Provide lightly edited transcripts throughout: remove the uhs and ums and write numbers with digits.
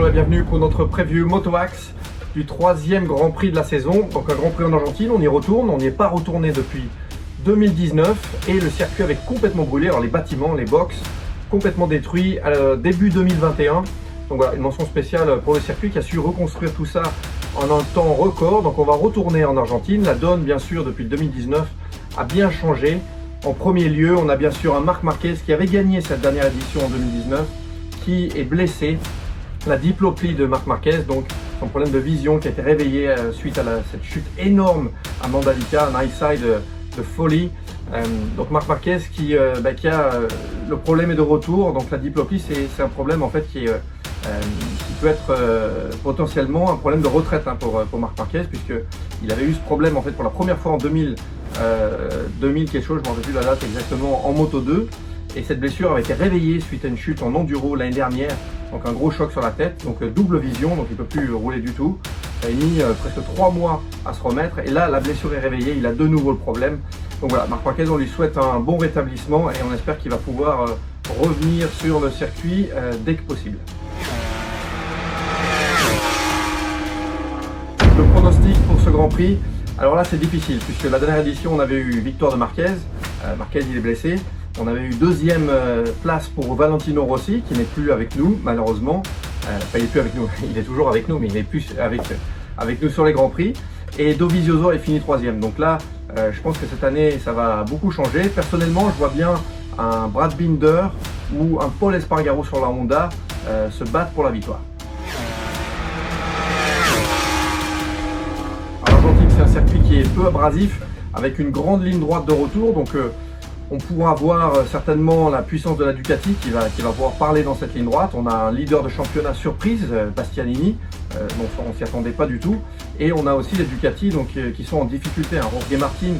et bienvenue pour notre preview Motoax du 3e Grand Prix de la saison. Donc un Grand Prix en Argentine, on y retourne, on n'y est pas retourné depuis 2019 et le circuit avait complètement brûlé. Alors les bâtiments, les box, complètement détruits début 2021. Donc voilà, une mention spéciale pour le circuit qui a su reconstruire tout ça en un temps record. Donc on va retourner en Argentine. La donne, bien sûr, depuis le 2019 a bien changé. En premier lieu, on a bien sûr un Marc Marquez qui avait gagné cette dernière édition en 2019, qui est blessé. La diplopie de Marc Marquez, donc son problème de vision qui a été réveillé suite à cette chute énorme à Mandalika, un high side de folie. Donc Marc Marquez qui a le problème est de retour. Donc la diplopie, c'est un problème en fait qui peut être potentiellement un problème de retraite pour Marc Marquez, puisqu'il avait eu ce problème en fait pour la première fois en 2000 quelque chose, je ne me rappelle plus la date exactement, en Moto 2. Et cette blessure avait été réveillée suite à une chute en enduro l'année dernière, donc un gros choc sur la tête, donc double vision, donc il ne peut plus rouler du tout. Ça a mis presque 3 mois à se remettre et là la blessure est réveillée, il a de nouveau le problème. Donc voilà, Marc Marquez, on lui souhaite un bon rétablissement et on espère qu'il va pouvoir revenir sur le circuit dès que possible. Le pronostic pour ce Grand Prix, alors là c'est difficile puisque la dernière édition on avait eu victoire de Marquez, Marquez il est blessé. On avait eu deuxième place pour Valentino Rossi qui n'est plus avec nous malheureusement. Enfin, il n'est plus avec nous, il est toujours avec nous mais il n'est plus avec nous sur les Grands Prix. Et Dovizioso est fini troisième. Donc là, je pense que cette année ça va beaucoup changer. Personnellement, je vois bien un Brad Binder ou un Paul Espargaro sur la Honda se battre pour la victoire. L'Argentine, c'est un circuit qui est peu abrasif avec une grande ligne droite de retour. Donc on pourra voir certainement la puissance de la Ducati qui va pouvoir parler dans cette ligne droite. On a un leader de championnat surprise, Bastianini, dont on ne s'y attendait pas du tout. Et on a aussi les Ducati qui sont en difficulté. Jorge Martin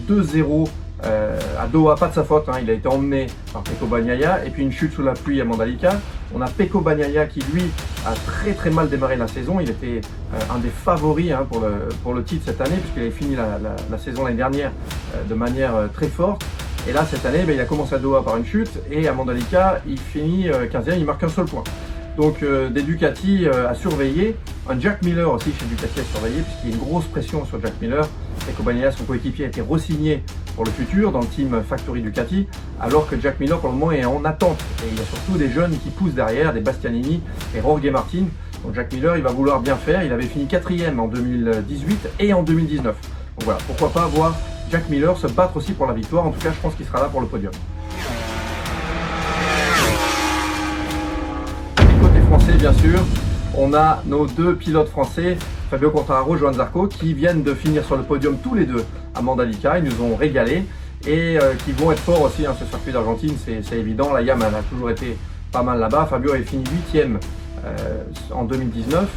2-0 à Doha, pas de sa faute, il a été emmené par Pecco Bagnaia. Et puis une chute sous la pluie à Mandalika. On a Pecco Bagnaia qui lui a très mal démarré la saison. Il était un des favoris pour le titre cette année puisqu'il avait fini la saison l'année dernière de manière très forte. Et là, cette année, il a commencé à Doha par une chute et à Mandalika, il finit 15e, il marque un seul point. Donc des Ducati à surveiller. Un Jack Miller aussi chez Ducati à surveiller puisqu'il y a une grosse pression sur Jack Miller. Pecco Bagnaia, son coéquipier, a été re-signé pour le futur dans le team Factory Ducati, alors que Jack Miller pour le moment est en attente. Et il y a surtout des jeunes qui poussent derrière, des Bastianini et Jorge Martin. Donc Jack Miller, il va vouloir bien faire. Il avait fini 4e en 2018 et en 2019. Donc voilà, pourquoi pas voir Jack Miller se battre aussi pour la victoire. En tout cas, je pense qu'il sera là pour le podium. Et côté français, bien sûr, on a nos deux pilotes français, Fabio Quartararo et Johann Zarco, qui viennent de finir sur le podium tous les deux à Mandalika. Ils nous ont régalé et qui vont être forts aussi. Ce circuit d'Argentine, c'est évident. La YAM a toujours été pas mal là-bas. Fabio avait fini 8e en 2019.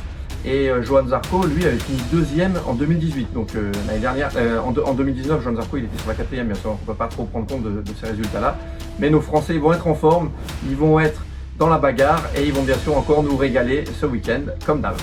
Et Johann Zarco, lui, avait fini 2e en 2018. Donc l'année dernière, en 2019, Johann Zarco, il était sur la 4e, bien sûr, on ne peut pas trop prendre compte de ces résultats-là. Mais nos Français, ils vont être en forme, ils vont être dans la bagarre et ils vont bien sûr encore nous régaler ce week-end, comme d'hab.